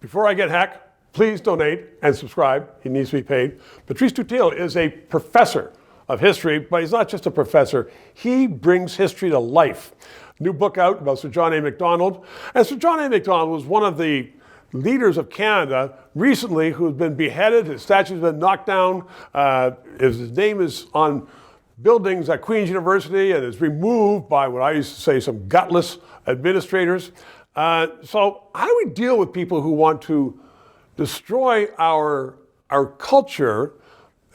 Before I get hacked, please donate and subscribe. He needs to be paid. Patrice Dutil is a professor of history, but he's not just a professor. He brings history to life. New book out about Sir John A Macdonald. And Sir John A Macdonald was one of the leaders of Canada recently who's been beheaded. His statue's been knocked down. His name is on buildings at Queen's University and is removed by what I used to say some gutless administrators. So how do we deal with people who want to destroy our culture?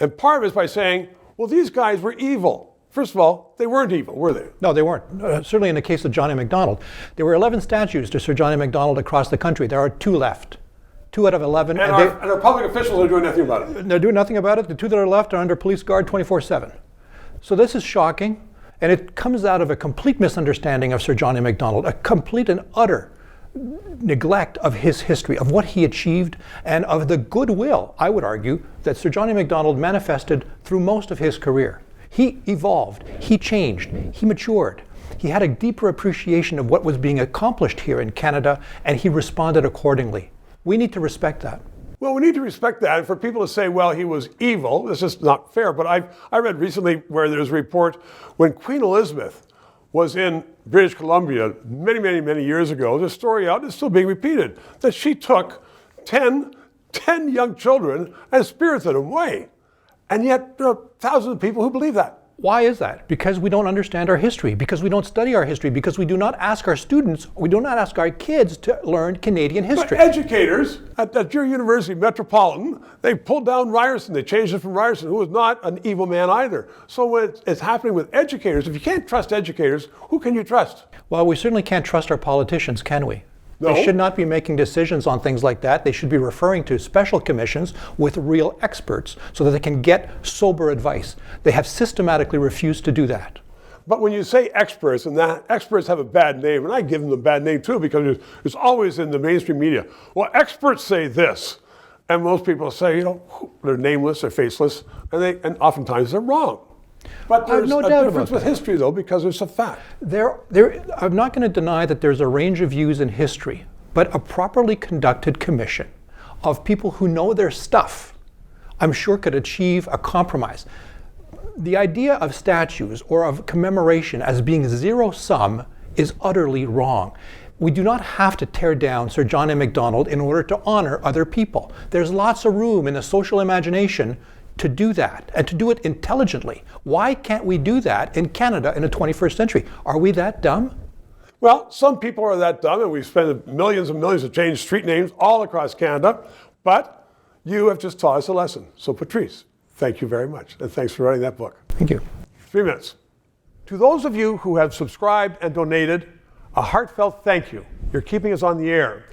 And part of it is by saying, well, these guys were evil. First of all, they weren't evil, were they? No, they weren't. Certainly in the case of Johnny McDonald. There were 11 statues to Sir John A Macdonald across the country. There are 2 left. 2 out of 11. And our public officials are doing nothing about it. They're doing nothing about it. The 2 that are left are under police guard 24/7. So this is shocking. And it comes out of a complete misunderstanding of Sir John A Macdonald, a complete and utter neglect of his history, of what he achieved, and of the goodwill, I would argue, that Sir John A Macdonald manifested through most of his career. He evolved, he changed, he matured. He had a deeper appreciation of what was being accomplished here in Canada, and he responded accordingly. We need to respect that. Well, we need to respect that. And for people to say, well, he was evil, this is not fair. But I read recently where there's a report when Queen Elizabeth was in British Columbia many years ago, there's a story out, it's still being repeated, that she took 10 young children and spirited them away. And yet there are thousands of people who believe that. Why is that? Because we don't understand our history, because we don't study our history, because we do not ask our students, we do not ask our kids to learn Canadian history. But educators at your university, Metropolitan, they pulled down Ryerson. They changed it from Ryerson, who was not an evil man either. So when it's happening with educators, if you can't trust educators, who can you trust? Well, we certainly can't trust our politicians, can we? No. They should not be making decisions on things like that. They should be referring to special commissions with real experts so that they can get sober advice. They have systematically refused to do that. But when you say experts, and that experts have a bad name, and I give them a bad name too, because it's always in the mainstream media. Well, experts say this, and most people say, they're nameless, they're faceless, and oftentimes they're wrong. But there's no a doubt difference about with history, though, because it's a fact. I'm not going to deny that there's a range of views in history, but a properly conducted commission of people who know their stuff, I'm sure could achieve a compromise. The idea of statues or of commemoration as being zero-sum is utterly wrong. We do not have to tear down Sir John A Macdonald in order to honor other people. There's lots of room in the social imagination to do that, and to do it intelligently. Why can't we do that in Canada in the 21st century? Are we that dumb? Well, some people are that dumb, and we've spent millions and millions to change street names all across Canada, but you have just taught us a lesson. So Patrice, thank you very much, and thanks for writing that book. Thank you. 3 minutes. To those of you who have subscribed and donated, a heartfelt thank you. You're keeping us on the air.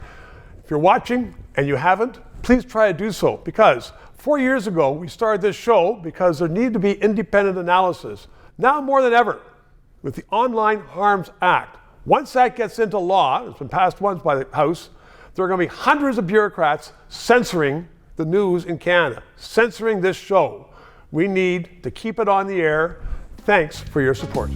If you're watching and you haven't, please try to do so, because 4 years ago, we started this show because there needed to be independent analysis. Now more than ever, with the Online Harms Act, once that gets into law, it's been passed once by the House, there are going to be hundreds of bureaucrats censoring the news in Canada, censoring this show. We need to keep it on the air. Thanks for your support.